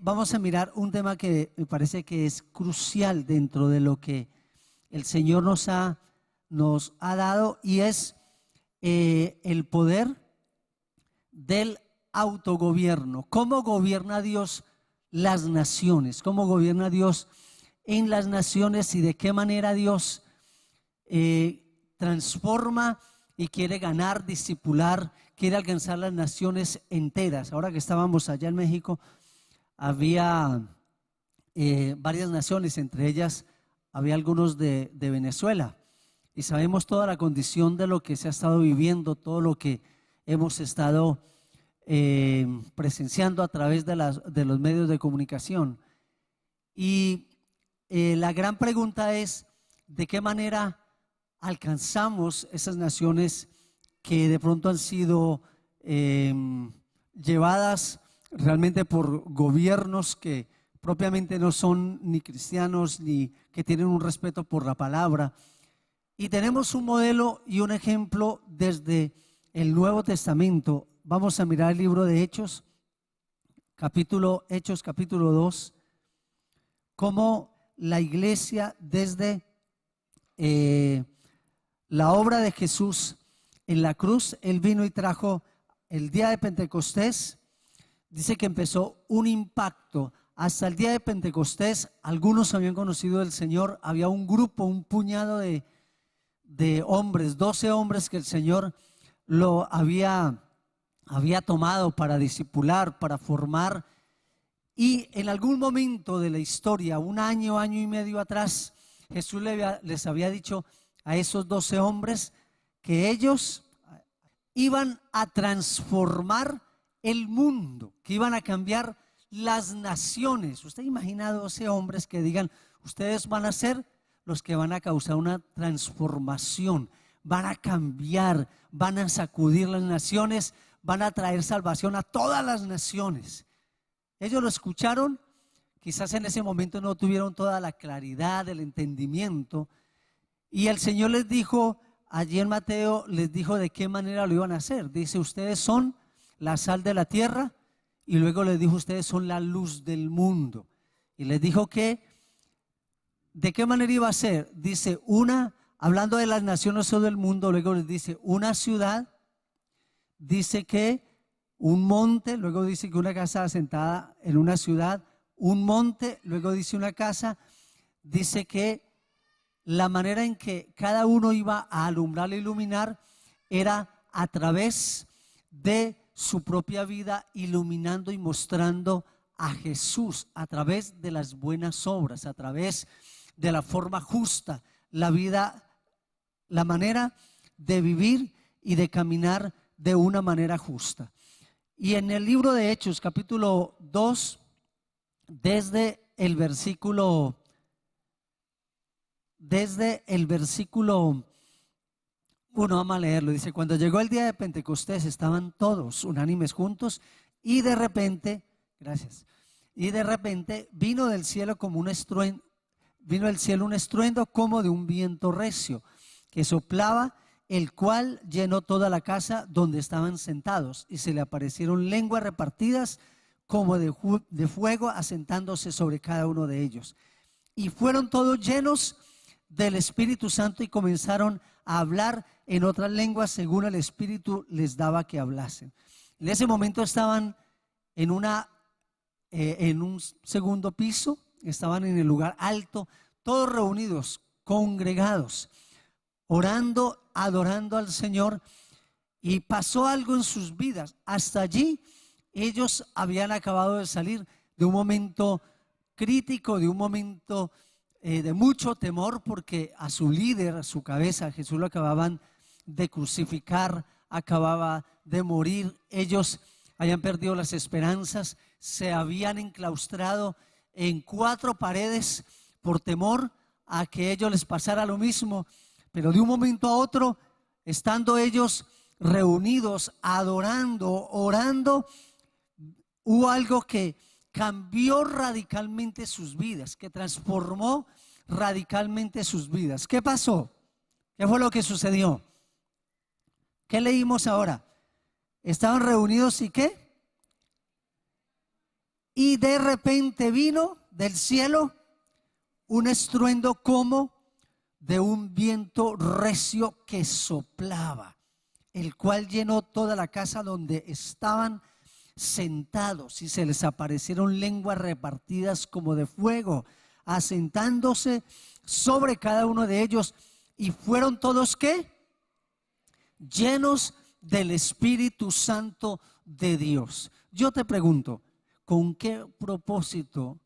vamos a mirar un tema que me parece que es crucial dentro de lo que el Señor nos ha dado, y es el poder del autogobierno. ¿Cómo gobierna Dios las naciones? ¿Cómo gobierna Dios en las naciones y de qué manera Dios transforma y quiere ganar, discipular, quiere alcanzar las naciones enteras? Ahora que estábamos allá en México, había varias naciones, entre ellas había algunos de Venezuela, y sabemos toda la condición de lo que se ha estado viviendo, todo lo que hemos estado presenciando a través de los medios de comunicación. Y la gran pregunta es: ¿de qué manera alcanzamos esas naciones que de pronto han sido llevadas realmente por gobiernos que propiamente no son ni cristianos ni que tienen un respeto por la palabra? Y tenemos un modelo y un ejemplo desde el Nuevo Testamento. Vamos a mirar el libro de Hechos, capítulo 2, cómo la iglesia desde la obra de Jesús en la cruz, Él vino y trajo el día de Pentecostés. Dice que empezó un impacto. Hasta el día de Pentecostés algunos habían conocido al Señor. Había un grupo, un puñado de hombres, 12 hombres que el Señor lo había tomado para discipular, para formar. Y en algún momento de la historia, un año, año y medio atrás, Jesús les había dicho a esos 12 hombres que ellos iban a transformar el mundo, que iban a cambiar las naciones. Usted imagina 12 hombres que digan: ustedes van a ser los que van a causar una transformación, van a cambiar, van a sacudir las naciones, van a traer salvación a todas las naciones. Ellos lo escucharon, quizás en ese momento no tuvieron toda la claridad, el entendimiento, y el Señor les dijo, allí en Mateo, les dijo de qué manera lo iban a hacer. Dice: ustedes son la sal de la tierra, y luego les dijo: ustedes son la luz del mundo. Y les dijo que de qué manera iba a ser. Dice hablando de las naciones o del mundo, luego les dice una ciudad, dice que un monte, luego dice que una casa asentada en una ciudad, un monte, luego dice una casa. Dice que la manera en que cada uno iba a alumbrar e iluminar era a través de su propia vida, iluminando y mostrando a Jesús, a través de las buenas obras, a través de la forma justa, la vida, la manera de vivir y de caminar de una manera justa. Y en el libro de Hechos, capítulo 2, desde el versículo 1, vamos a leerlo. Dice: cuando llegó el día de Pentecostés, estaban todos unánimes juntos, y de repente, vino del cielo un estruendo como de un viento recio que soplaba, el cual llenó toda la casa donde estaban sentados, y se le aparecieron lenguas repartidas como de fuego, asentándose sobre cada uno de ellos. Y fueron todos llenos del Espíritu Santo y comenzaron a hablar en otras lenguas según el Espíritu les daba que hablasen. En ese momento estaban en un segundo piso, estaban en el lugar alto, todos reunidos, congregados, orando, adorando al Señor. Y pasó algo en sus vidas. Hasta allí ellos habían acabado de salir de un momento crítico, de un momento de mucho temor, porque a su líder, a su cabeza, Jesús lo acababan de crucificar, acababa de morir. Ellos habían perdido las esperanzas, se habían enclaustrado en 4 paredes por temor a que a ellos les pasara lo mismo. Pero de un momento a otro, estando ellos reunidos, adorando, orando, hubo algo que cambió radicalmente sus vidas, que transformó radicalmente sus vidas. ¿Qué pasó? ¿Qué fue lo que sucedió? ¿Qué leímos ahora? Estaban reunidos y ¿qué? y de repente vino del cielo un estruendo como de un viento recio que soplaba, el cual llenó toda la casa donde estaban sentados, y se les aparecieron lenguas repartidas como de fuego, asentándose sobre cada uno de ellos, y fueron todos ¿qué? Llenos del Espíritu Santo de Dios. Yo te pregunto, ¿con qué propósito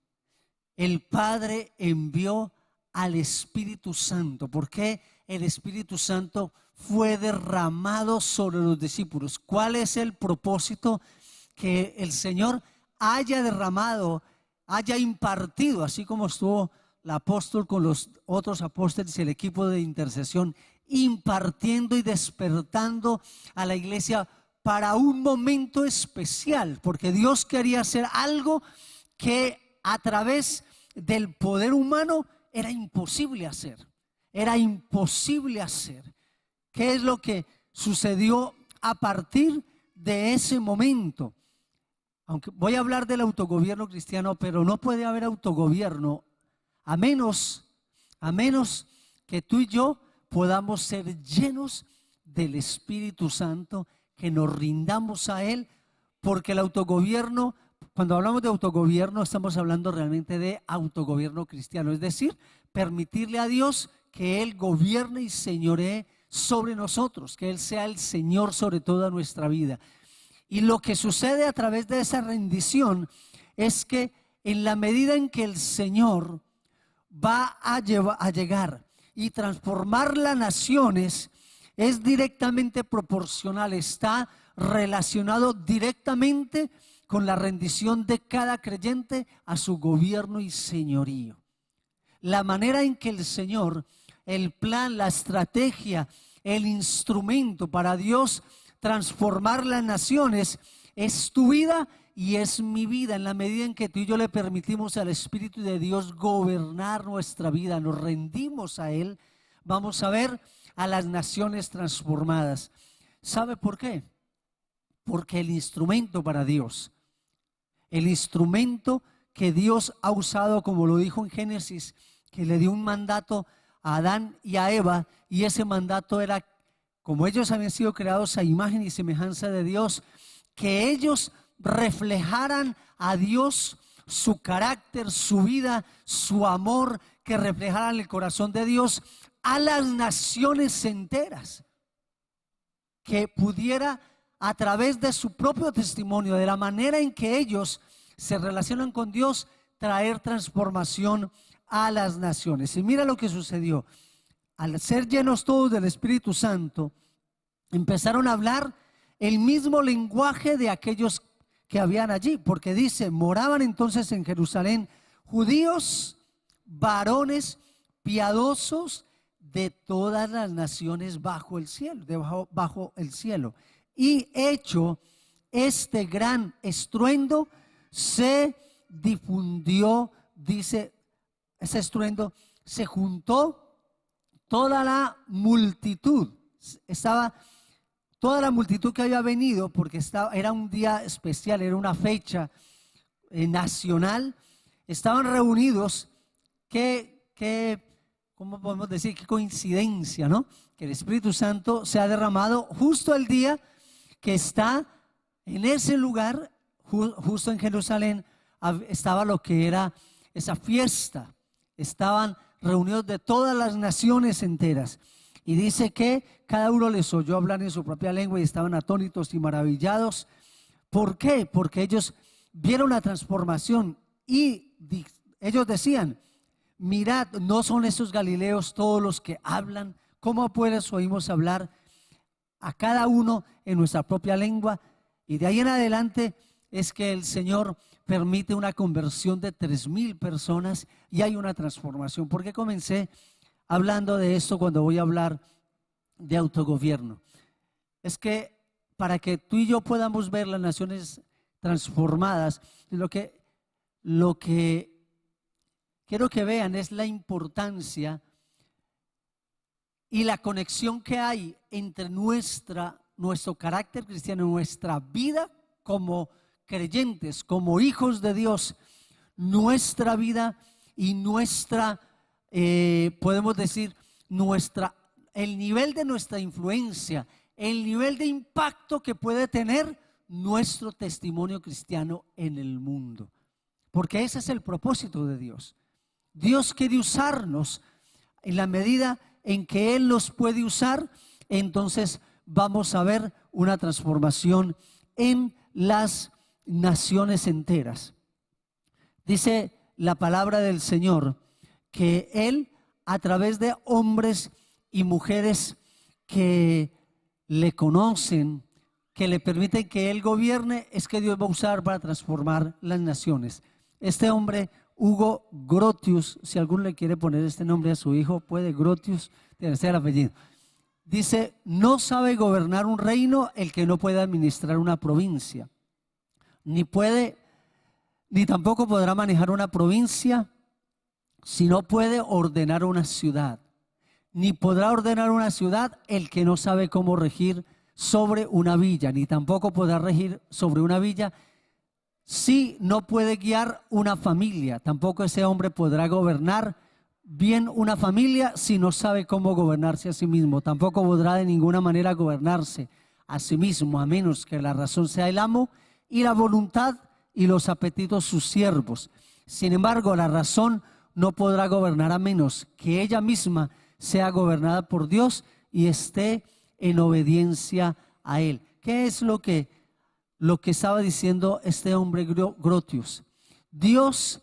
el Padre envió al Espíritu Santo? ¿Por qué el Espíritu Santo fue derramado sobre los discípulos? ¿Cuál es el propósito? Que el Señor haya derramado, haya impartido, así como estuvo el apóstol con los otros apóstoles y el equipo de intercesión, impartiendo y despertando a la iglesia para un momento especial, porque Dios quería hacer algo que a través del poder humano era imposible hacer. Era imposible hacer. ¿Qué es lo que sucedió a partir de ese momento? Aunque voy a hablar del autogobierno cristiano, pero no puede haber autogobierno a menos que tú y yo podamos ser llenos del Espíritu Santo, que nos rindamos a Él, porque el autogobierno, cuando hablamos de autogobierno, estamos hablando realmente de autogobierno cristiano, es decir, permitirle a Dios que Él gobierne y señoree sobre nosotros, que Él sea el Señor sobre toda nuestra vida. Y lo que sucede a través de esa rendición es que en la medida en que el Señor va a llegar y transformar las naciones, es directamente proporcional, está relacionado directamente con la rendición de cada creyente a su gobierno y señorío. La manera en que el Señor, el plan, la estrategia, el instrumento para Dios transformar las naciones es tu vida y es mi vida. En la medida en que tú y yo le permitimos al Espíritu de Dios gobernar nuestra vida, nos rendimos a Él, vamos a ver a las naciones transformadas. ¿Sabe por qué? Porque el instrumento para Dios, el instrumento que Dios ha usado, como lo dijo en Génesis, que le dio un mandato a Adán y a Eva, y ese mandato era, como ellos habían sido creados a imagen y semejanza de Dios, que ellos reflejaran a Dios, su carácter, su vida, su amor, que reflejaran el corazón de Dios a las naciones enteras, que pudiera a través de su propio testimonio, de la manera en que ellos se relacionan con Dios, traer transformación a las naciones. Y mira lo que sucedió. Al ser llenos todos del Espíritu Santo, empezaron a hablar el mismo lenguaje de aquellos que habían allí, porque dice, moraban entonces en Jerusalén judíos, varones piadosos de todas las naciones bajo el cielo, bajo el cielo. Y hecho este gran estruendo, se difundió, dice, ese estruendo, se juntó toda la multitud. Estaba toda la multitud que había venido, porque era un día especial, era una fecha nacional. Estaban reunidos. ¿Cómo podemos decir? Qué coincidencia, ¿no? Que el Espíritu Santo se ha derramado justo el día que está en ese lugar, justo en Jerusalén, estaba lo que era esa fiesta. Estaban reunidos de todas las naciones enteras. Y dice que cada uno les oyó hablar en su propia lengua y estaban atónitos y maravillados. ¿Por qué? Porque ellos vieron la transformación y ellos decían, mirad, ¿no son estos galileos todos los que hablan? ¿Cómo pues oímos hablar a cada uno en nuestra propia lengua? Y de ahí en adelante es que el Señor permite una conversión de 3,000 personas y hay una transformación. ¿Por qué comencé hablando de esto cuando voy a hablar de autogobierno? Es que para que tú y yo podamos ver las naciones transformadas, lo que quiero que vean es la importancia y la conexión que hay entre nuestro carácter cristiano, nuestra vida como creyentes, como hijos de Dios, nuestra vida y nuestra, podemos decir, el nivel de nuestra influencia, el nivel de impacto que puede tener nuestro testimonio cristiano en el mundo. Porque ese es el propósito de Dios. Dios quiere usarnos en la medida en que Él los puede usar. Entonces vamos a ver una transformación en las naciones enteras. Dice la palabra del Señor que Él, a través de hombres y mujeres que le conocen, que le permiten que Él gobierne, es que Dios va a usar para transformar las naciones. Este hombre, Hugo Grotius, si alguno le quiere poner este nombre a su hijo, puede. Grotius, tiene que ser el apellido. Dice: no sabe gobernar un reino el que no puede administrar una provincia, ni tampoco podrá manejar una provincia si no puede ordenar una ciudad, ni podrá ordenar una ciudad el que no sabe cómo regir sobre una villa, ni tampoco podrá regir sobre una villa si no puede guiar una familia. Tampoco ese hombre podrá gobernar bien una familia si no sabe cómo gobernarse a sí mismo. Tampoco podrá de ninguna manera gobernarse a sí mismo, a menos que la razón sea el amo y la voluntad y los apetitos sus siervos. Sin embargo, la razón no podrá gobernar a menos que ella misma sea gobernada por Dios y esté en obediencia a Él. ¿Qué es lo que estaba diciendo este hombre Grotius? Dios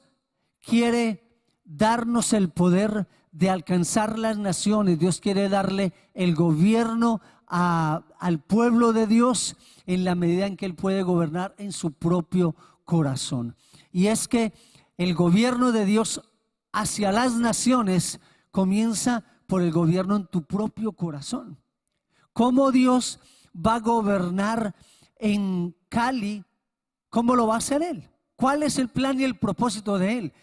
quiere darnos el poder de alcanzar las naciones. Dios quiere darle el gobierno al pueblo de Dios en la medida en que Él puede gobernar en su propio corazón. Y es que el gobierno de Dios hacia las naciones comienza por el gobierno en tu propio corazón. ¿Cómo Dios va a gobernar en Cali? ¿Cómo lo va a hacer Él? ¿Cuál es el plan y el propósito de Él?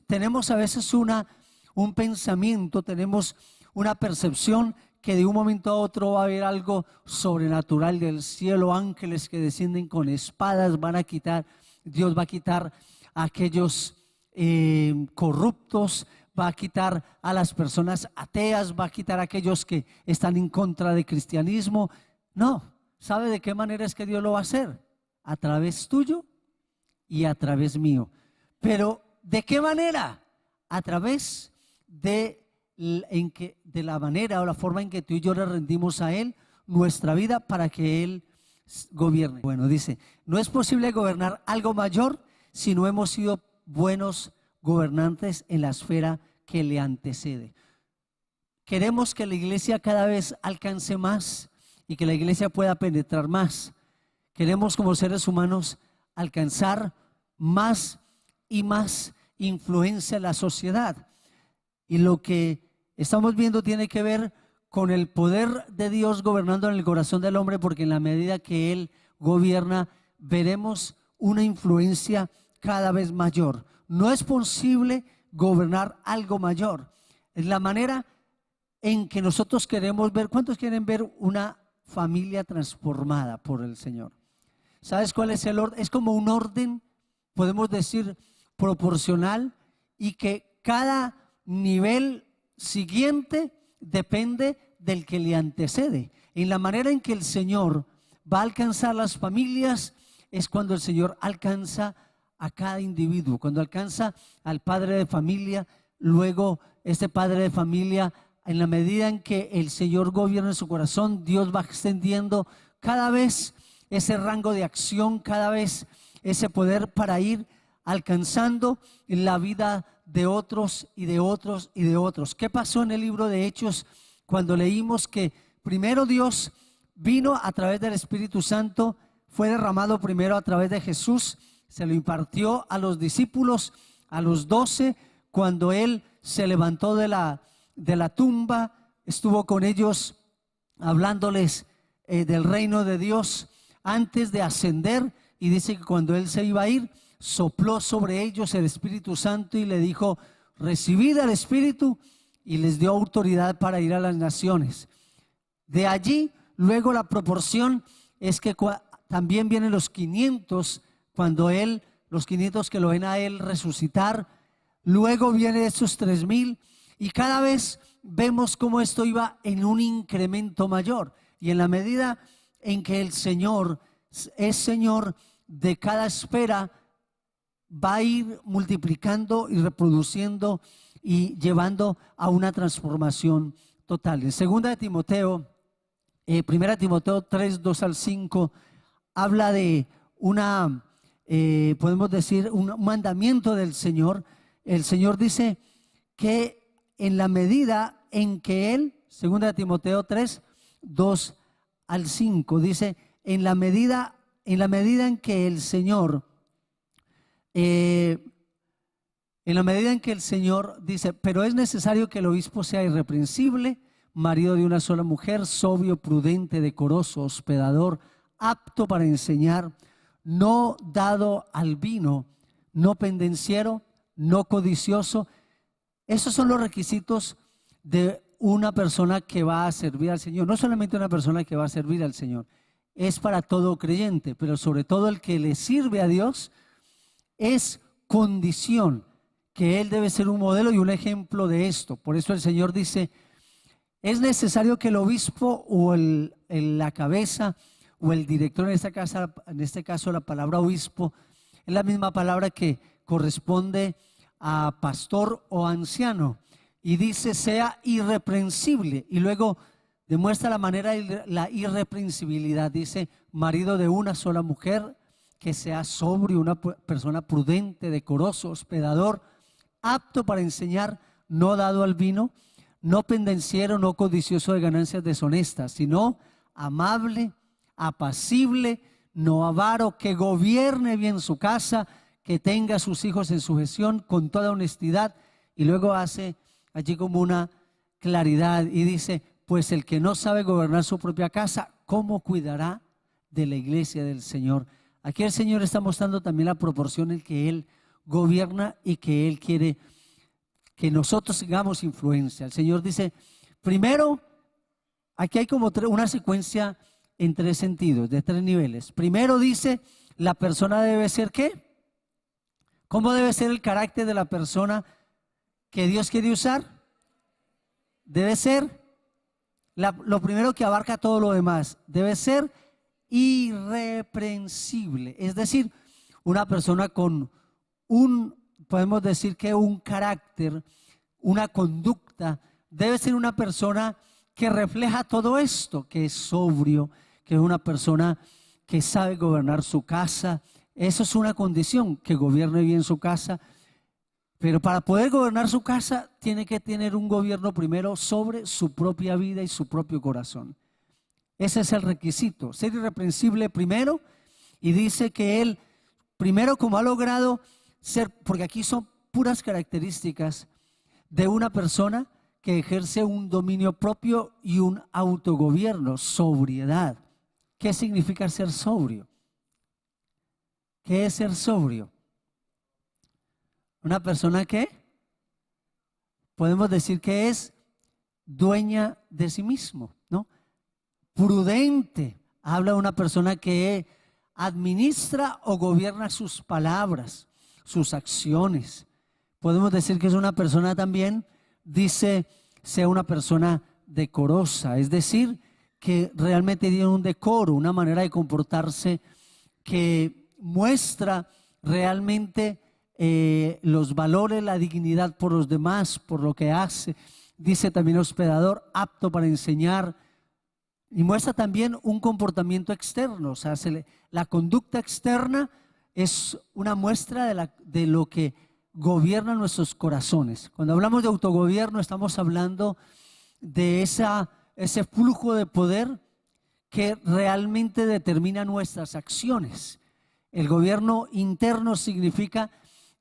Tenemos a veces un pensamiento, tenemos una percepción que de un momento a otro va a haber algo sobrenatural del cielo, ángeles que descienden con espadas, Dios va a quitar a aquellos corruptos, va a quitar a las personas ateas, va a quitar a aquellos que están en contra del cristianismo. No, ¿sabe de qué manera es que Dios lo va a hacer? A través tuyo y a través mío. Pero ¿de qué manera? A través de la manera o la forma en que tú y yo le rendimos a Él nuestra vida para que Él gobierne. Bueno, dice: no es posible gobernar algo mayor si no hemos sido buenos gobernantes en la esfera que le antecede. Queremos que la iglesia cada vez alcance más y que la iglesia pueda penetrar más. Queremos, como seres humanos, alcanzar más y más influencia en la sociedad. Y lo que estamos viendo tiene que ver con el poder de Dios gobernando en el corazón del hombre, porque en la medida que Él gobierna, veremos una influencia cada vez mayor. No es posible gobernar algo mayor. Es la manera en que nosotros queremos ver. ¿Cuántos quieren ver una familia transformada por el Señor? ¿Sabes cuál es el orden? Es como un orden, podemos decir, proporcional, y que cada nivel siguiente depende del que le antecede. En la manera en que el Señor va a alcanzar las familias es cuando el Señor alcanza a cada individuo, cuando alcanza al padre de familia. Luego este padre de familia, en la medida en que el Señor gobierna en su corazón, Dios va extendiendo cada vez ese rango de acción, cada vez ese poder para ir alcanzando la vida de otros y de otros y de otros. ¿Qué pasó en el libro de Hechos cuando leímos que primero Dios vino a través del Espíritu Santo, fue derramado primero a través de Jesús, se lo impartió a los discípulos, a los 12, cuando Él se levantó de la tumba, estuvo con ellos hablándoles del reino de Dios antes de ascender, y dice que cuando Él se iba a ir, sopló sobre ellos el Espíritu Santo y le dijo: recibid al Espíritu, y les dio autoridad para ir a las naciones. De allí, luego la proporción es que también vienen los 500 cuando los 500 que lo ven a él resucitar, luego vienen estos 3,000 y cada vez vemos cómo esto iba en un incremento mayor. Y en la medida en que el Señor es Señor de cada esfera, va a ir multiplicando y reproduciendo y llevando a una transformación total. En 2 Timoteo, 1 Timoteo 3, 2 al 5, habla de podemos decir, un mandamiento del Señor. El Señor dice que en la medida en que Él, 2 Timoteo 3, 2 al 5, dice, en la medida en que el Señor, dice, pero es necesario que el obispo sea irreprensible, marido de una sola mujer, sobrio, prudente, decoroso, hospedador, apto para enseñar, no dado al vino, no pendenciero, no codicioso. Esos son los requisitos de una persona que va a servir al Señor. No solamente una persona que va a servir al Señor, es para todo creyente, pero sobre todo el que le sirve a Dios, es condición que él debe ser un modelo y un ejemplo de esto. Por eso el Señor dice, es necesario que el obispo o la cabeza o el director, en este caso la palabra obispo es la misma palabra que corresponde a pastor o anciano, y dice sea irreprensible, y luego demuestra la irreprensibilidad. Dice marido de una sola mujer, que sea sobrio, una persona prudente, decoroso, hospedador, apto para enseñar, no dado al vino, no pendenciero, no codicioso de ganancias deshonestas, sino amable, apacible, no avaro, que gobierne bien su casa, que tenga a sus hijos en sujeción con toda honestidad. Y luego hace allí como una claridad y dice, pues el que no sabe gobernar su propia casa, ¿cómo cuidará de la iglesia del Señor? Aquí el Señor está mostrando también la proporción en que Él gobierna y que Él quiere que nosotros tengamos influencia. El Señor dice, primero, aquí hay como una secuencia en 3 sentidos, de 3 niveles. Primero dice, la persona debe ser ¿qué? ¿Cómo debe ser el carácter de la persona que Dios quiere usar? Debe ser, lo primero que abarca todo lo demás, debe ser irreprensible. Es decir, una persona con podemos decir que un carácter, una conducta, debe ser una persona que refleja todo esto, que es sobrio, que es una persona que sabe gobernar su casa. Eso es una condición, que gobierne bien su casa. Pero para poder gobernar su casa, tiene que tener un gobierno primero sobre su propia vida y su propio corazón. Ese es el requisito, ser irreprensible primero. Y dice que él, primero, como ha logrado ser, porque aquí son puras características de una persona que ejerce un dominio propio y un autogobierno, sobriedad. ¿Qué significa ser sobrio? ¿Qué es ser sobrio? Una persona que podemos decir que es dueña de sí mismo, ¿no? Prudente, habla de una persona que administra o gobierna sus palabras, sus acciones. Podemos decir que es una persona también, dice, sea una persona decorosa, es decir, que realmente tiene un decoro, una manera de comportarse que muestra realmente los valores, la dignidad por los demás, por lo que hace. Dice también hospedador, apto para enseñar, y muestra también un comportamiento externo. O sea, la conducta externa es una muestra de lo que gobierna nuestros corazones. Cuando hablamos de autogobierno, estamos hablando de ese flujo de poder que realmente determina nuestras acciones. El gobierno interno significa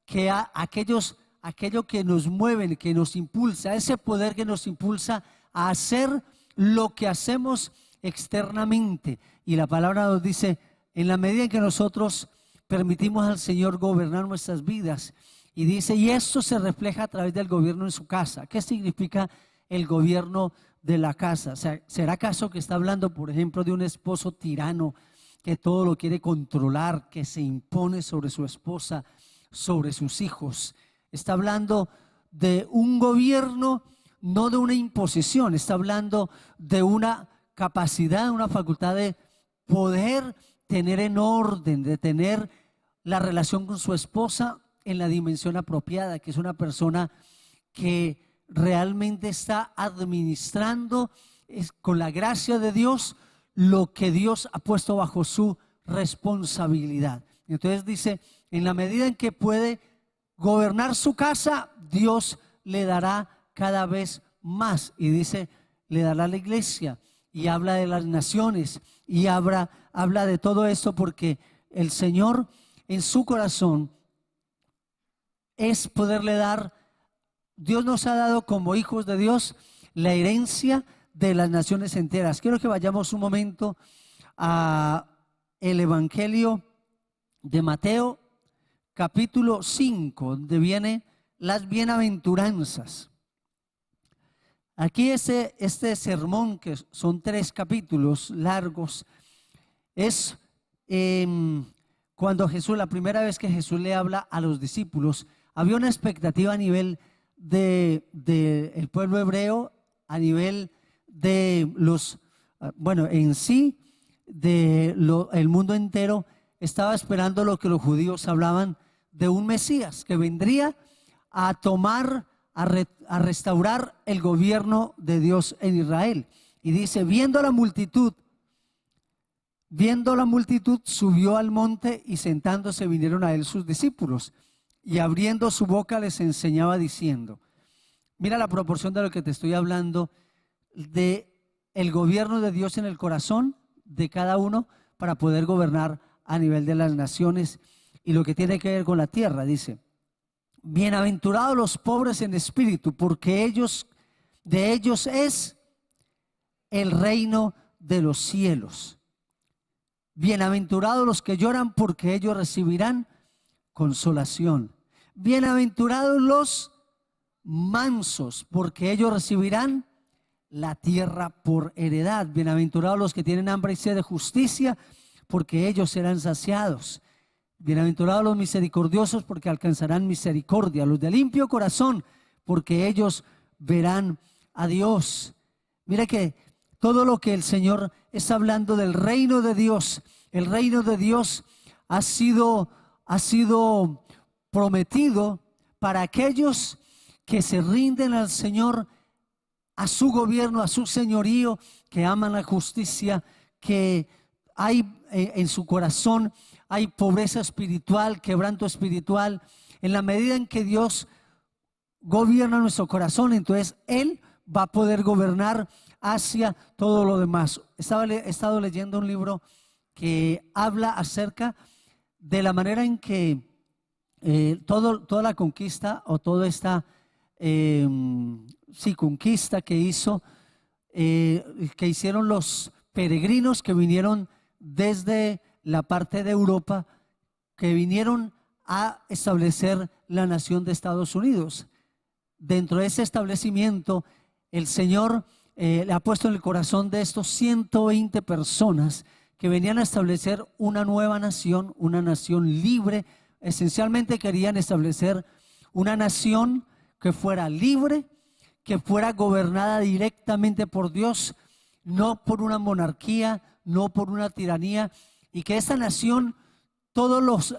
que aquello que nos mueve, que nos impulsa, ese poder que nos impulsa a hacer lo que hacemos externamente. Y la palabra nos dice, en la medida en que nosotros permitimos al Señor gobernar nuestras vidas, y dice, y esto se refleja a través del gobierno en su casa. ¿Qué significa el gobierno de la casa? O sea, ¿será acaso que está hablando, por ejemplo, de un esposo tirano que todo lo quiere controlar, que se impone sobre su esposa, sobre sus hijos. Está hablando de un gobierno, no de una imposición, está hablando de una capacidad, una facultad de poder tener en orden, de tener la relación con su esposa en la dimensión apropiada, que es una persona que realmente está administrando con la gracia de Dios lo que Dios ha puesto bajo su responsabilidad. Entonces dice, en la medida en que puede gobernar su casa, Dios le dará cada vez más. Y dice, le dará la iglesia, y habla de las naciones, y habla de todo esto, porque el Señor en su corazón es poderle dar. Dios nos ha dado como hijos de Dios la herencia de las naciones enteras. Quiero que vayamos un momento a el Evangelio de Mateo, capítulo 5, donde vienen las bienaventuranzas. Aquí este sermón, que son 3 capítulos largos, es cuando Jesús, la primera vez que Jesús le habla a los discípulos, había una expectativa a nivel del pueblo hebreo, a nivel de los, bueno, en sí, el mundo entero estaba esperando lo que los judíos hablaban de un Mesías que vendría a tomar, a restaurar el gobierno de Dios en Israel. Y dice, viendo la multitud, subió al monte, y sentándose vinieron a él sus discípulos, y abriendo su boca les enseñaba diciendo. Mira la proporción de lo que te estoy hablando, de el gobierno de Dios en el corazón de cada uno para poder gobernar a nivel de las naciones y lo que tiene que ver con la tierra. Dice, bienaventurados los pobres en espíritu, porque de ellos es el reino de los cielos. Bienaventurados los que lloran, porque ellos recibirán consolación. Bienaventurados los mansos, porque ellos recibirán la tierra por heredad. Bienaventurados los que tienen hambre y sed de justicia, porque ellos serán saciados. Bienaventurados los misericordiosos, porque alcanzarán misericordia. Los de limpio corazón, porque ellos verán a Dios. Mira que todo lo que el Señor está hablando del reino de Dios, el reino de Dios ha sido prometido para aquellos que se rinden al Señor, a su gobierno, a su señorío, que aman la justicia, que hay en su corazón, hay pobreza espiritual, quebranto espiritual. En la medida en que Dios gobierna nuestro corazón, entonces Él va a poder gobernar hacia todo lo demás. He estado leyendo un libro que habla acerca de la manera en que toda la conquista, o toda esta conquista que hicieron los peregrinos que vinieron desde la parte de Europa, que vinieron a establecer la nación de Estados Unidos. Dentro de ese establecimiento, el Señor le ha puesto en el corazón de estos 120 personas que venían a establecer una nueva nación, una nación libre. Esencialmente querían establecer una nación que fuera libre, que fuera gobernada directamente por Dios, no por una monarquía, no por una tiranía, y que esta nación,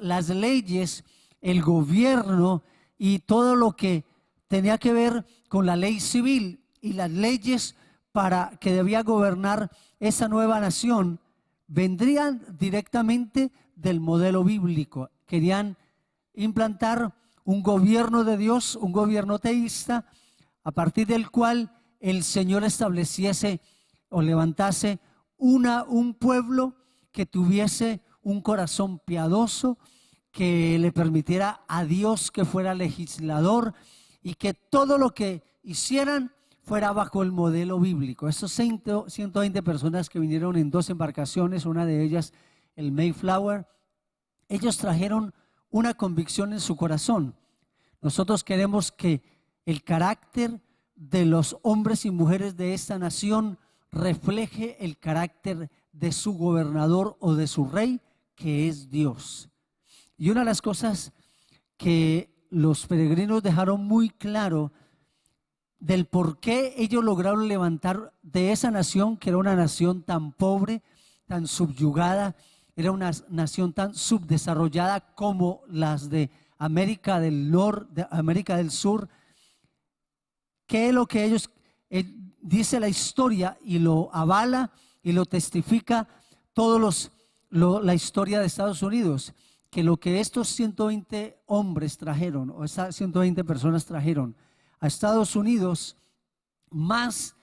las leyes, el gobierno y todo lo que tenía que ver con la ley civil y las leyes para que debía gobernar esa nueva nación, vendrían directamente del modelo bíblico. Querían implantar un gobierno de Dios, un gobierno teísta, a partir del cual el Señor estableciese o levantase un pueblo que tuviese un corazón piadoso, que le permitiera a Dios que fuera legislador, y que todo lo que hicieran fuera bajo el modelo bíblico. Esos 120 personas que vinieron en 2 embarcaciones, una de ellas el Mayflower, ellos trajeron una convicción en su corazón. Nosotros queremos que el carácter de los hombres y mujeres de esta nación refleje el carácter de su gobernador o de su rey, que es Dios. Y una de las cosas que los peregrinos dejaron muy claro del por qué ellos lograron levantar de esa nación, que era una nación tan pobre, tan subyugada, era una nación tan subdesarrollada como las de América del Norte, de América del Sur, que es lo que ellos, dice la historia y lo avala y lo testifica la historia de Estados Unidos, que lo que estos 120 hombres trajeron, o esas 120 personas trajeron a Estados Unidos, más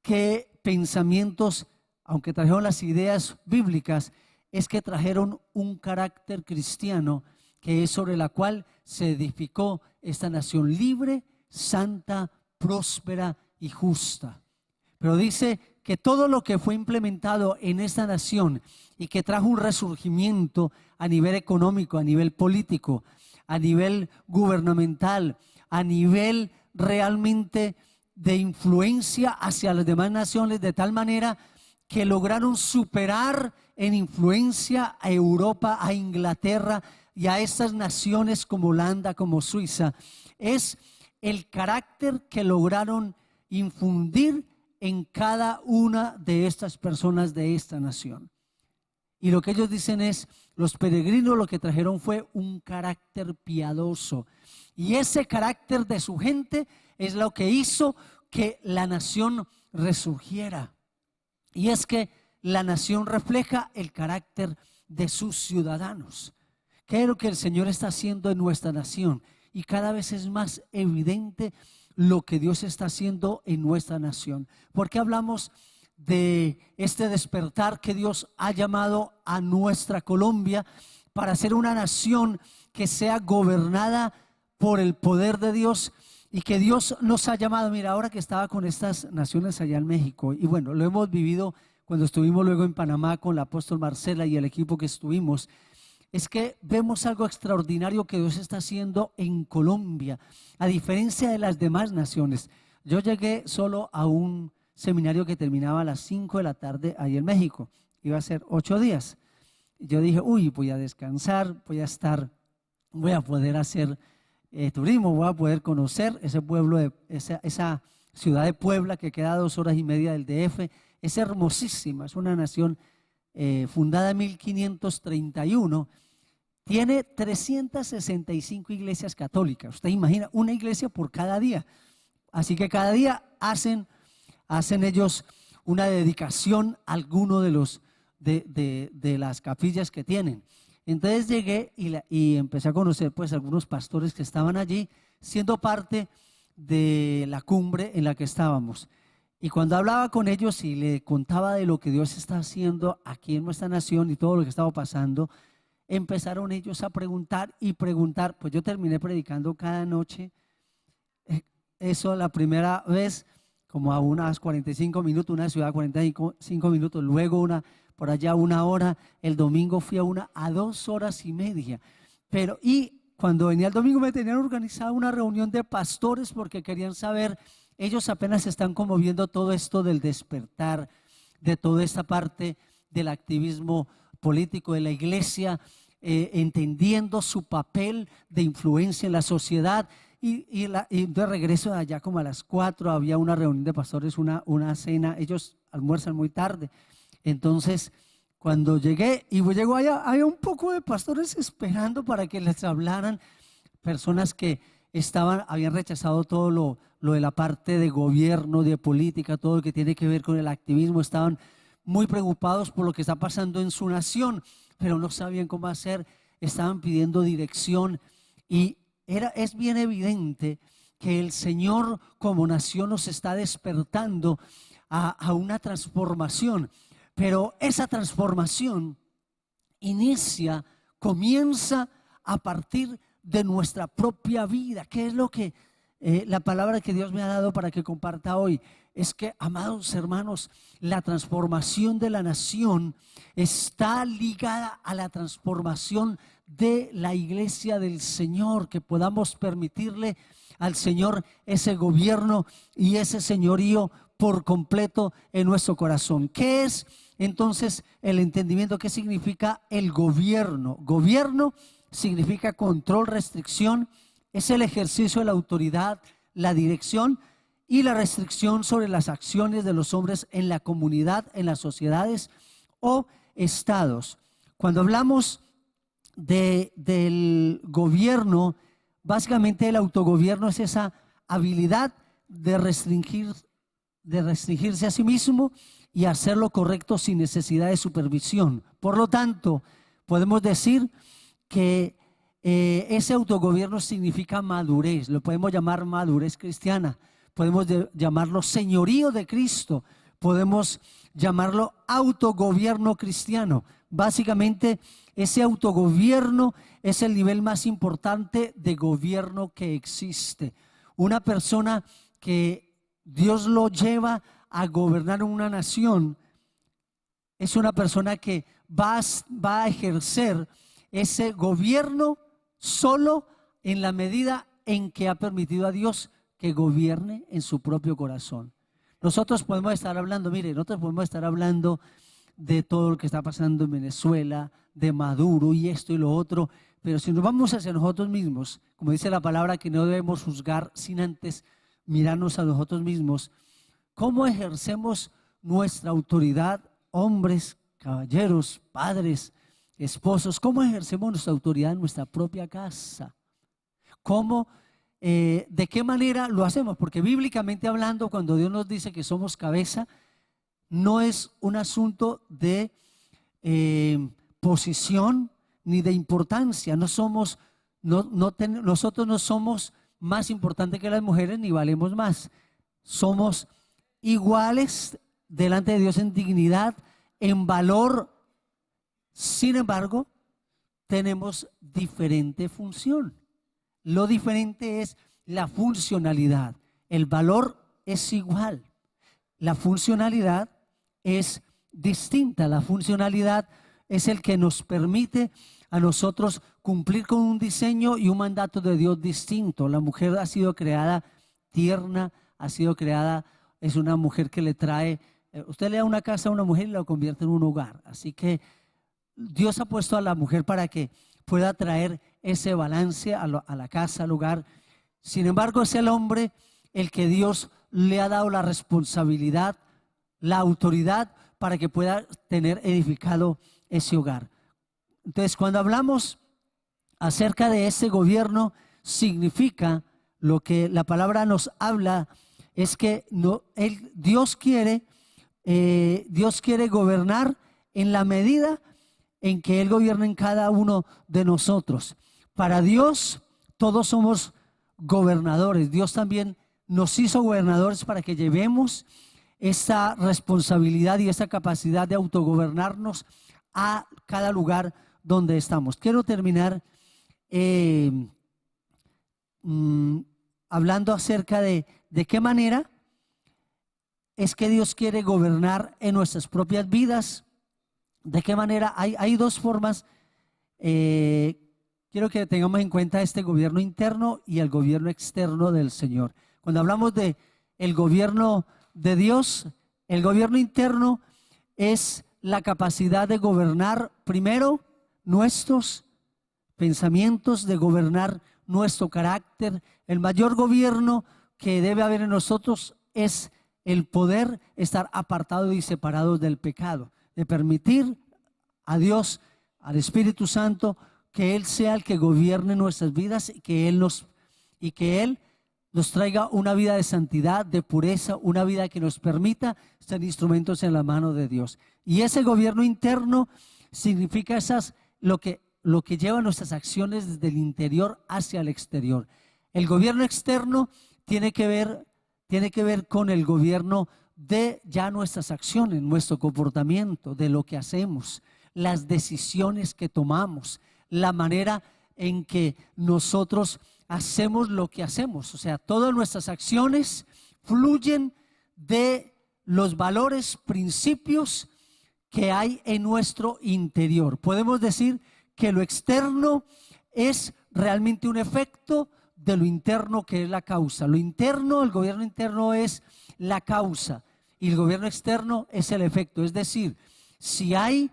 que pensamientos, aunque trajeron las ideas bíblicas, es que trajeron un carácter cristiano, que es sobre la cual se edificó esta nación libre, santa, próspera y justa. Pero dice que todo lo que fue implementado en esta nación y que trajo un resurgimiento a nivel económico, a nivel político, a nivel gubernamental, a nivel realmente de influencia hacia las demás naciones, de tal manera que lograron superar en influencia a Europa, a Inglaterra y a estas naciones como Holanda, como Suiza, es el carácter que lograron infundir en cada una de estas personas de esta nación. Y lo que ellos dicen es, los peregrinos lo que trajeron fue un carácter piadoso. Y ese carácter de su gente es lo que hizo que la nación resurgiera. Y es que la nación refleja el carácter de sus ciudadanos. ¿Qué es lo que el Señor está haciendo en nuestra nación? Y cada vez es más evidente lo que Dios está haciendo en nuestra nación. Porque hablamos de este despertar que Dios ha llamado a nuestra Colombia para ser una nación que sea gobernada por el poder de Dios, y que Dios nos ha llamado. Mira, ahora que estaba con estas naciones allá en México, y bueno, lo hemos vivido cuando estuvimos luego en Panamá con el apóstol Marcela y el equipo que estuvimos, es que vemos algo extraordinario que Dios está haciendo en Colombia, a diferencia de las demás naciones. Yo llegué solo a un seminario que terminaba a las 5 de la tarde ahí en México, iba a ser 8 días. Yo dije, uy, voy a descansar, voy a poder hacer turismo, voy a poder conocer ese pueblo, esa ciudad de Puebla que queda a 2 horas y media del DF. Es hermosísima, es una nación fundada en 1531, tiene 365 iglesias católicas. Usted imagina, una iglesia por cada día. Así que cada día hacen ellos una dedicación a alguno de las capillas que tienen. Entonces llegué y empecé a conocer pues algunos pastores que estaban allí siendo parte de la cumbre en la que estábamos. Y cuando hablaba con ellos y le contaba de lo que Dios está haciendo aquí en nuestra nación y todo lo que estaba pasando, empezaron ellos a preguntar y preguntar. Pues yo terminé predicando cada noche, eso la primera vez como a unas 45 minutos, una ciudad 45 minutos, luego una por allá 1 hora, el domingo fui a 2 horas y media. Y cuando venía el domingo me tenían organizada una reunión de pastores porque querían saber, ellos apenas están como viendo todo esto del despertar, de toda esta parte del activismo político de la iglesia, entendiendo su papel de influencia en la sociedad. Y entonces regreso de allá como a las 4, había una reunión de pastores, una cena, ellos almuerzan muy tarde. Entonces, cuando llegué allá, había un poco de pastores esperando para que les hablaran, personas que habían rechazado todo lo de la parte de gobierno, de política, todo lo que tiene que ver con el activismo, estaban muy preocupados por lo que está pasando en su nación, pero no sabían cómo hacer, estaban pidiendo dirección. Y es bien evidente que el Señor como nación nos está despertando a una transformación. Pero esa transformación comienza a partir de nuestra propia vida. ¿Qué es lo que la palabra que Dios me ha dado para que comparta hoy? Es que, amados hermanos, la transformación de la nación está ligada a la transformación de la iglesia del Señor, que podamos permitirle al Señor ese gobierno y ese señorío por completo en nuestro corazón. ¿Qué es entonces el entendimiento que significa el gobierno. Gobierno significa control, restricción, es el ejercicio de la autoridad, la dirección y la restricción sobre las acciones de los hombres en la comunidad, en las sociedades o estados. Cuando hablamos del gobierno, básicamente el autogobierno es esa habilidad de restringirse a sí mismo y hacer lo correcto sin necesidad de supervisión. Por lo tanto, podemos decir que ese autogobierno significa madurez, lo podemos llamar madurez cristiana, podemos llamarlo señorío de Cristo, podemos llamarlo autogobierno cristiano. Básicamente, ese autogobierno es el nivel más importante de gobierno que existe. Una persona que Dios lo lleva a gobernar una nación es una persona que va a ejercer ese gobierno solo en la medida en que ha permitido a Dios que gobierne en su propio corazón. Nosotros podemos estar hablando, mire, nosotros podemos estar hablando de todo lo que está pasando en Venezuela, de Maduro y esto y lo otro, pero si nos vamos hacia nosotros mismos, como dice la palabra, que no debemos juzgar sin antes mirarnos a nosotros mismos, ¿cómo ejercemos nuestra autoridad, hombres, caballeros, padres, esposos? ¿Cómo ejercemos nuestra autoridad en nuestra propia casa? ¿Cómo, de qué manera lo hacemos? Porque bíblicamente hablando, cuando Dios nos dice que somos cabeza, no es un asunto de posición ni de importancia. Nosotros no somos más importantes que las mujeres ni valemos más. Somos iguales delante de Dios en dignidad, en valor. Sin embargo, tenemos diferente función. Lo diferente es la funcionalidad. El valor es igual. La funcionalidad es distinta. La funcionalidad es el que nos permite a nosotros cumplir con un diseño y un mandato de Dios distinto. La mujer ha sido creada tierna, ha sido creada, es una mujer que le trae, usted le da una casa a una mujer y la convierte en un hogar. Así que Dios ha puesto a la mujer para que pueda traer ese balance a la casa, al hogar. Sin embargo, es el hombre el que Dios le ha dado la responsabilidad, la autoridad para que pueda tener edificado ese hogar. Entonces, cuando hablamos acerca de ese gobierno, significa lo que la palabra nos habla es que Dios quiere gobernar en la medida en que Él gobierna en cada uno de nosotros. Para Dios todos somos gobernadores. Dios también nos hizo gobernadores para que llevemos esa responsabilidad y esa capacidad de autogobernarnos a cada lugar donde estamos. Quiero terminar hablando acerca de qué manera es que Dios quiere gobernar en nuestras propias vidas. De qué manera, hay dos formas. Quiero que tengamos en cuenta este gobierno interno y el gobierno externo del Señor. Cuando hablamos de el gobierno de Dios, el gobierno interno es la capacidad de gobernar primero nuestros pensamientos, de gobernar nuestro carácter. El mayor gobierno que debe haber en nosotros es el poder estar apartados y separados del pecado, de permitir a Dios, al Espíritu Santo, que Él sea el que gobierne nuestras vidas y que Él nos traiga una vida de santidad, de pureza, una vida que nos permita ser instrumentos en la mano de Dios. Y ese gobierno interno significa lo que lleva nuestras acciones desde el interior hacia el exterior. El gobierno externo tiene que ver con el gobierno de ya nuestras acciones, nuestro comportamiento, de lo que hacemos, las decisiones que tomamos, la manera en que nosotros hacemos lo que hacemos. O sea, todas nuestras acciones fluyen de los valores, principios que hay en nuestro interior. Podemos decir que lo externo es realmente un efecto de lo interno, que es la causa. Lo interno, el gobierno interno es la causa y el gobierno externo es el efecto. Es decir, Si hay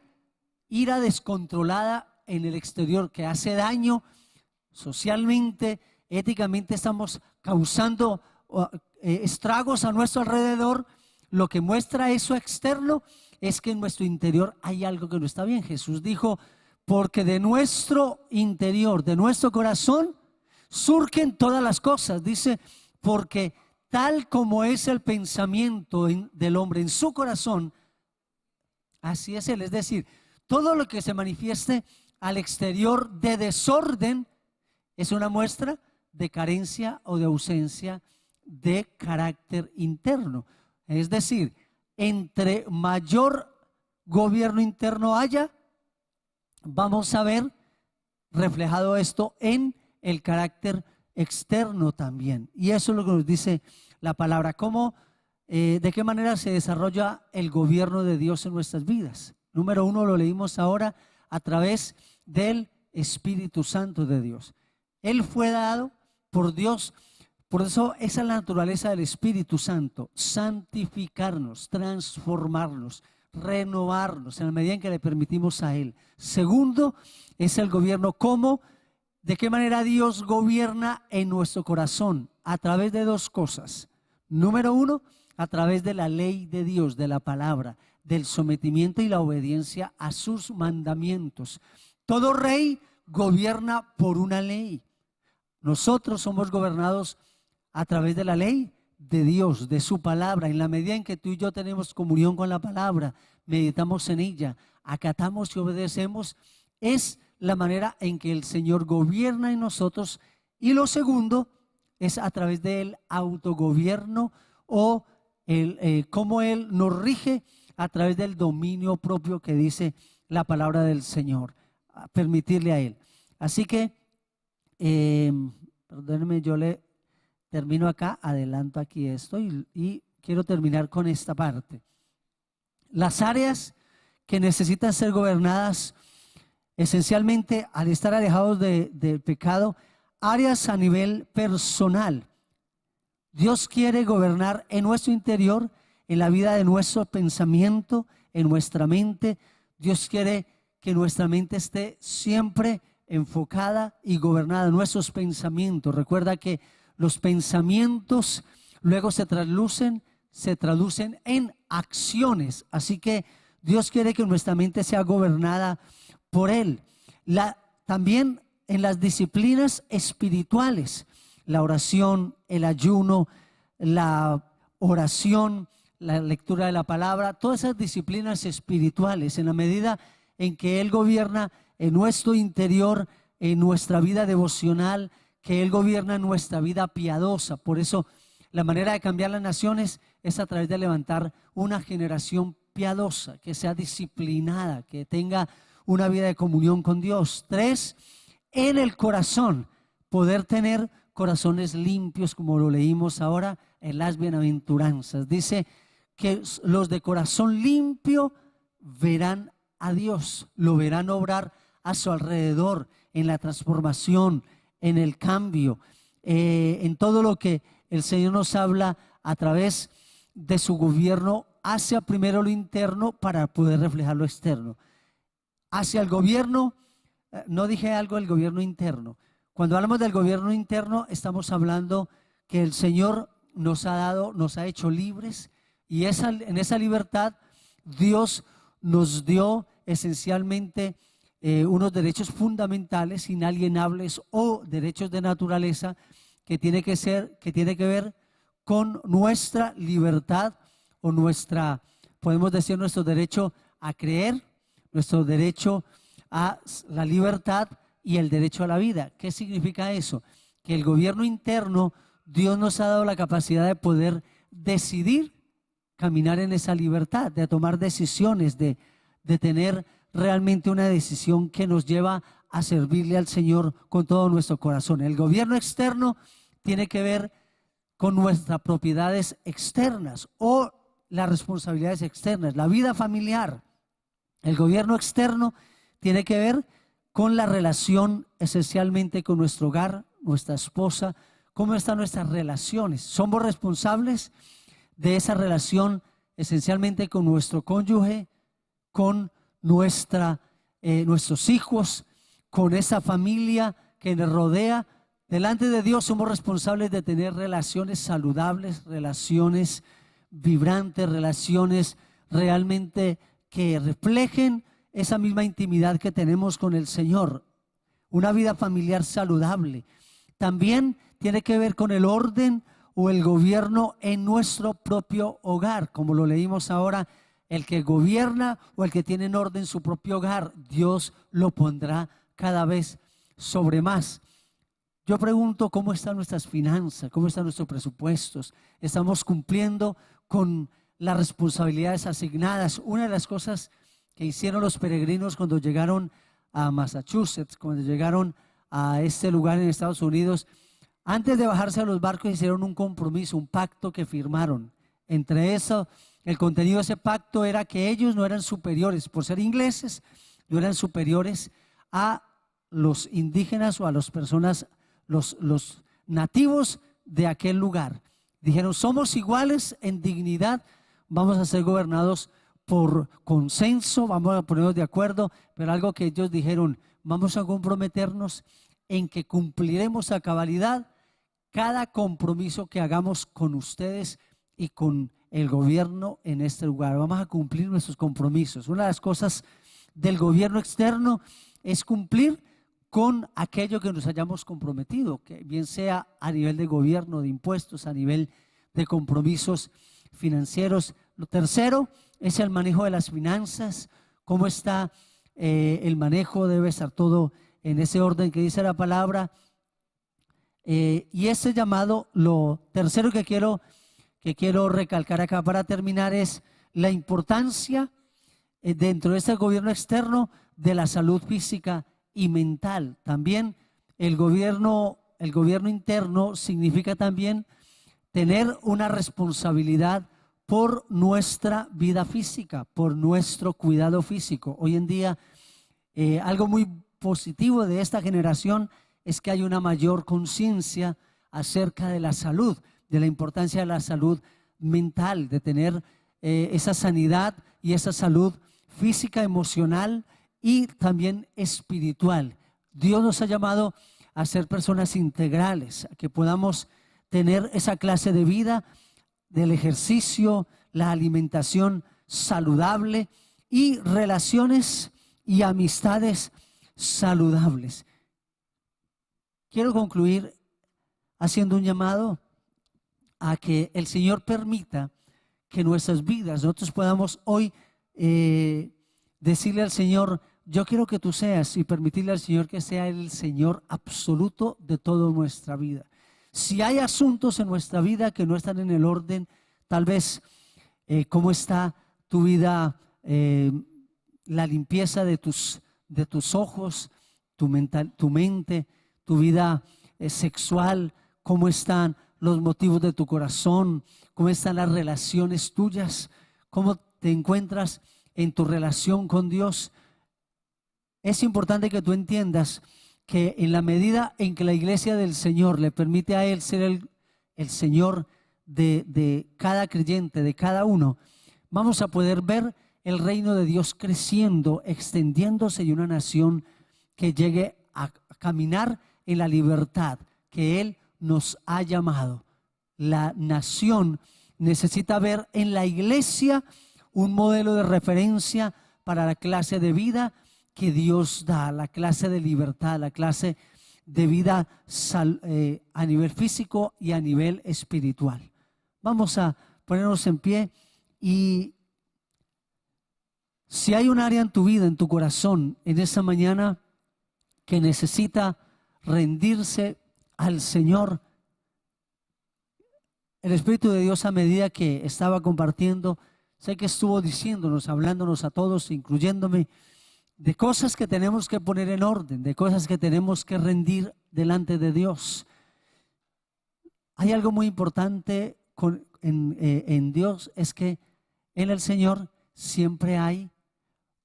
ira descontrolada en el exterior que hace daño socialmente, éticamente, estamos causando estragos a nuestro alrededor, lo que muestra eso externo es que en nuestro interior hay algo que no está bien. Jesús dijo, porque de nuestro interior, de nuestro corazón, surgen todas las cosas. Dice, porque tal como es el pensamiento del hombre en su corazón, así es él. Es decir, todo lo que se manifieste al exterior de desorden es una muestra de carencia o de ausencia de carácter interno. Es decir, entre mayor gobierno interno haya, vamos a ver reflejado esto en el carácter externo también. Y eso es lo que nos dice la palabra. ¿Cómo, de qué manera se desarrolla el gobierno de Dios en nuestras vidas? Número uno, lo leímos ahora, a través del Espíritu Santo de Dios. Él fue dado por Dios. Por eso esa es la naturaleza del Espíritu Santo: santificarnos, transformarnos, renovarnos en la medida en que le permitimos a Él. Segundo, es el gobierno. ¿Cómo? ¿De qué manera Dios gobierna en nuestro corazón? A través de dos cosas. Número uno, a través de la ley de Dios, de la palabra, del sometimiento y la obediencia a sus mandamientos. Todo rey gobierna por una ley. Nosotros somos gobernados a través de la ley de Dios, de su palabra. En la medida en que tú y yo tenemos comunión con la palabra, meditamos en ella, acatamos y obedecemos, es la manera en que el Señor gobierna en nosotros. Y lo segundo es a través del autogobierno, o cómo Él nos rige a través del dominio propio que dice la palabra del Señor, a permitirle a Él. Así que, perdónenme, yo le termino acá, adelanto aquí esto y quiero terminar con esta parte. Las áreas que necesitan ser gobernadas, esencialmente, al estar alejados del pecado, áreas a nivel personal. Dios quiere gobernar en nuestro interior, en la vida de nuestro pensamiento, en nuestra mente. Dios quiere que nuestra mente esté siempre enfocada y gobernada en nuestros pensamientos. Recuerda que los pensamientos luego se traducen en acciones. Así que Dios quiere que nuestra mente sea gobernada por Él. También en las disciplinas espirituales, la oración, el ayuno, la oración, la lectura de la palabra, todas esas disciplinas espirituales, en la medida en que Él gobierna en nuestro interior, en nuestra vida devocional, que Él gobierna en nuestra vida piadosa. Por eso la manera de cambiar las naciones es a través de levantar una generación piadosa, que sea disciplinada, que tenga una vida de comunión con Dios. 3, en el corazón, poder tener corazones limpios, como lo leímos ahora en las bienaventuranzas. Dice que los de corazón limpio verán a Dios, lo verán obrar a su alrededor, en la transformación, en el cambio, en todo lo que el Señor nos habla a través de su gobierno hacia primero lo interno para poder reflejar lo externo. Hacia el gobierno, no dije algo del gobierno interno. Cuando hablamos del gobierno interno, estamos hablando que el Señor nos ha hecho libres, y en esa libertad Dios nos dio esencialmente unos derechos fundamentales, inalienables, o derechos de naturaleza que tiene que ver con nuestra libertad, o podemos decir, nuestro derecho a creer, nuestro derecho a la libertad y el derecho a la vida. ¿Qué significa eso? Que el gobierno interno, Dios nos ha dado la capacidad de poder decidir caminar en esa libertad, de tomar decisiones, de tener realmente una decisión que nos lleva a servirle al Señor con todo nuestro corazón. El gobierno externo tiene que ver con nuestras propiedades externas o las responsabilidades externas, la vida familiar. El gobierno externo tiene que ver con la relación esencialmente con nuestro hogar, nuestra esposa, cómo están nuestras relaciones. Somos responsables de esa relación esencialmente con nuestro cónyuge, con nuestros hijos, con esa familia que nos rodea. Delante de Dios somos responsables de tener relaciones saludables, relaciones vibrantes, relaciones realmente que reflejen esa misma intimidad que tenemos con el Señor. Una vida familiar saludable. También tiene que ver con el orden o el gobierno en nuestro propio hogar, como lo leímos ahora. El que gobierna o el que tiene en orden su propio hogar, Dios lo pondrá cada vez sobre más. Yo pregunto, ¿cómo están nuestras finanzas? ¿Cómo están nuestros presupuestos? ¿Estamos cumpliendo con las responsabilidades asignadas? Una de las cosas que hicieron los peregrinos cuando llegaron a Massachusetts, cuando llegaron a este lugar en Estados Unidos, antes de bajarse a los barcos hicieron un compromiso, un pacto que firmaron. Entre eso, el contenido de ese pacto era que ellos no eran superiores, por ser ingleses, no eran superiores a los indígenas o a las personas, los nativos de aquel lugar. Dijeron, somos iguales en dignidad, vamos a ser gobernados por consenso, vamos a ponernos de acuerdo, pero algo que ellos dijeron, vamos a comprometernos en que cumpliremos a cabalidad cada compromiso que hagamos con ustedes y con el gobierno en este lugar. Vamos a cumplir nuestros compromisos. Una de las cosas del gobierno externo es cumplir con aquello que nos hayamos comprometido, que bien sea a nivel de gobierno, de impuestos, a nivel de compromisos financieros. Lo tercero es el manejo de las finanzas. ¿Cómo está el manejo? Debe estar todo en ese orden que dice la palabra. Y ese llamado, lo tercero que quiero recalcar acá para terminar es la importancia dentro de este gobierno externo de la salud física y mental. También el gobierno interno significa también tener una responsabilidad por nuestra vida física, por nuestro cuidado físico. Hoy en día, algo muy positivo de esta generación es que hay una mayor conciencia acerca de la salud, de la importancia de la salud mental, de tener esa sanidad y esa salud física, emocional y también espiritual. Dios nos ha llamado a ser personas integrales, a que podamos tener esa clase de vida del ejercicio, la alimentación saludable y relaciones y amistades saludables. Quiero concluir haciendo un llamado a que el Señor permita que nuestras vidas, nosotros podamos hoy decirle al Señor, yo quiero que tú seas, y permitirle al Señor que sea el Señor absoluto de toda nuestra vida. Si hay asuntos en nuestra vida que no están en el orden, tal vez cómo está tu vida, la limpieza de tus ojos, tu mente, tu vida sexual, cómo están los motivos de tu corazón, cómo están las relaciones tuyas, cómo te encuentras en tu relación con Dios. Es importante que tú entiendas que en la medida en que la iglesia del Señor le permite a Él ser el Señor de cada creyente, de cada uno, vamos a poder ver el reino de Dios creciendo, extendiéndose, y una nación que llegue a caminar en la libertad que Él nos ha llamado. La nación necesita ver en la iglesia un modelo de referencia para la clase de vida que Dios da, la clase de libertad, la clase de vida a nivel físico y a nivel espiritual. Vamos a ponernos en pie, y si hay un área en tu vida, en tu corazón, en esta mañana que necesita rendirse al Señor, el Espíritu de Dios, a medida que estaba compartiendo, sé que estuvo diciéndonos, hablándonos a todos, incluyéndome, de cosas que tenemos que poner en orden, de cosas que tenemos que rendir delante de Dios. Hay algo muy importante en Dios, es que en el Señor siempre hay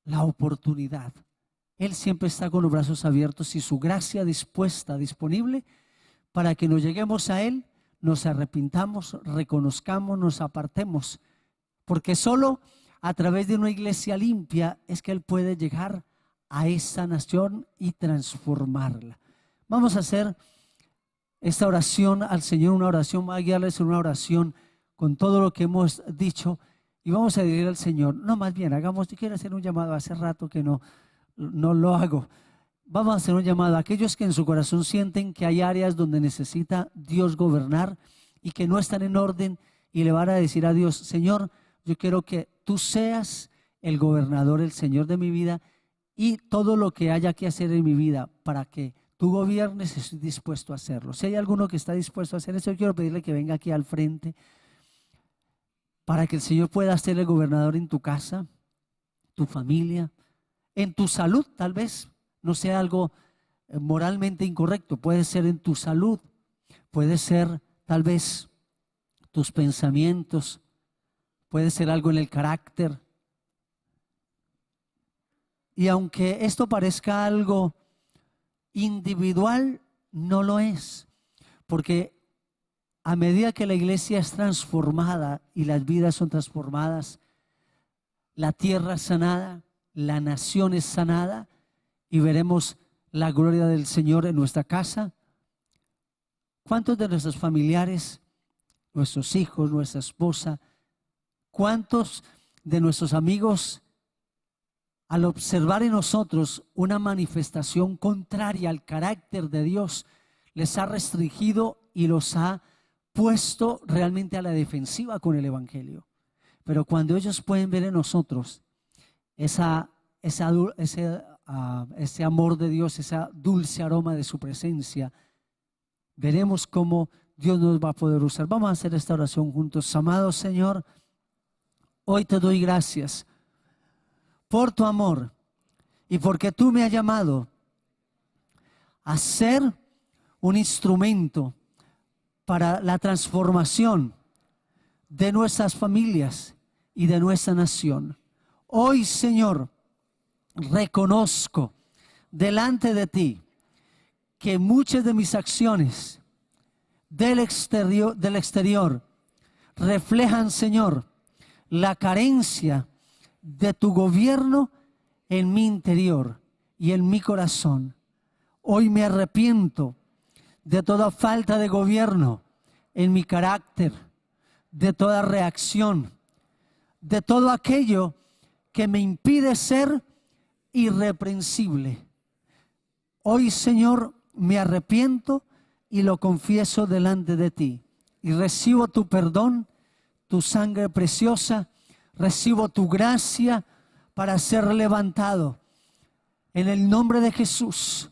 la oportunidad. Él siempre está con los brazos abiertos y su gracia dispuesta, disponible, para que nos lleguemos a Él, nos arrepintamos, reconozcamos, nos apartemos, porque solo a través de una iglesia limpia es que Él puede llegar a esta nación y transformarla. Vamos a hacer esta oración al Señor, una oración, voy a guiarles en una oración con todo lo que hemos dicho y vamos a decir al Señor, no, más bien hagamos, yo quiero hacer un llamado, hace rato que no lo hago. Vamos a hacer un llamado a aquellos que en su corazón sienten que hay áreas donde necesita Dios gobernar y que no están en orden, y le van a decir a Dios, Señor, yo quiero que tú seas el gobernador, el Señor de mi vida, y todo lo que haya que hacer en mi vida para que tú gobiernes, estoy dispuesto a hacerlo. Si hay alguno que está dispuesto a hacer eso, yo quiero pedirle que venga aquí al frente para que el Señor pueda ser el gobernador en tu casa, tu familia, en tu salud. Tal vez no sea algo moralmente incorrecto, puede ser en tu salud, puede ser tal vez tus pensamientos, puede ser algo en el carácter. Y aunque esto parezca algo individual, no lo es, porque a medida que la iglesia es transformada y las vidas son transformadas, la tierra es sanada, la nación es sanada y veremos la gloria del Señor en nuestra casa. ¿Cuántos de nuestros familiares, nuestros hijos, nuestra esposa, cuántos de nuestros amigos, al observar en nosotros una manifestación contraria al carácter de Dios, les ha restringido y los ha puesto realmente a la defensiva con el evangelio? Pero cuando ellos pueden ver en nosotros ese amor de Dios, ese dulce aroma de su presencia, veremos cómo Dios nos va a poder usar. Vamos a hacer esta oración juntos. Amado Señor, hoy te doy gracias por tu amor y porque tú me has llamado a ser un instrumento para la transformación de nuestras familias y de nuestra nación. Hoy, Señor, reconozco delante de ti que muchas de mis acciones del exterior reflejan, Señor, la carencia de tu gobierno en mi interior y en mi corazón. Hoy me arrepiento de toda falta de gobierno en mi carácter, de toda reacción, de todo aquello que me impide ser irreprensible. Hoy, Señor, me arrepiento y lo confieso delante de ti y recibo tu perdón, tu sangre preciosa, recibo tu gracia para ser levantado. En el nombre de Jesús,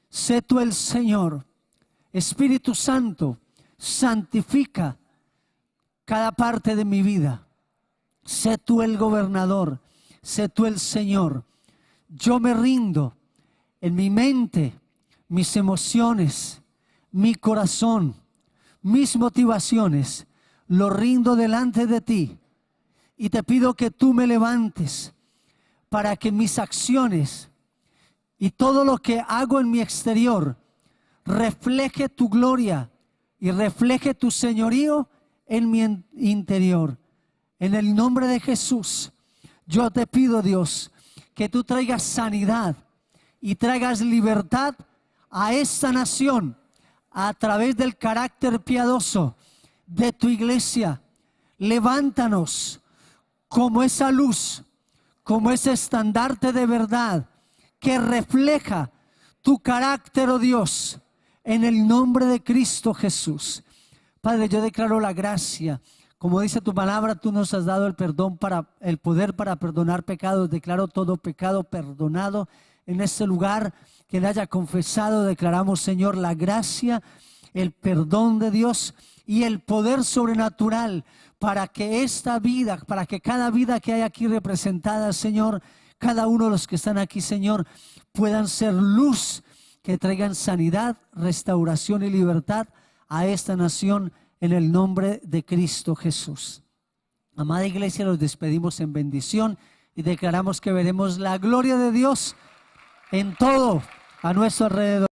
sé tú el Señor. Espíritu Santo, santifica cada parte de mi vida. Sé tú el gobernador, sé tú el Señor. Yo me rindo en mi mente, mis emociones, mi corazón, mis motivaciones, lo rindo delante de ti y te pido que tú me levantes para que mis acciones y todo lo que hago en mi exterior refleje tu gloria y refleje tu señorío en mi interior. En el nombre de Jesús, yo te pido, Dios, que tú traigas sanidad y traigas libertad a esta nación a través del carácter piadoso de tu iglesia. Levántanos como esa luz, como ese estandarte de verdad que refleja tu carácter, oh Dios, en el nombre de Cristo Jesús. Padre, yo declaro la gracia. Como dice tu palabra, tú nos has dado el perdón, el poder para perdonar pecados. Declaro todo pecado perdonado en este lugar. Quien haya confesado, declaramos, Señor, la gracia, el perdón de Dios y el poder sobrenatural para que esta vida, para que cada vida que hay aquí representada, Señor, cada uno de los que están aquí, Señor, puedan ser luz que traigan sanidad, restauración y libertad a esta nación en el nombre de Cristo Jesús. Amada iglesia, los despedimos en bendición y declaramos que veremos la gloria de Dios en todo a nuestro alrededor.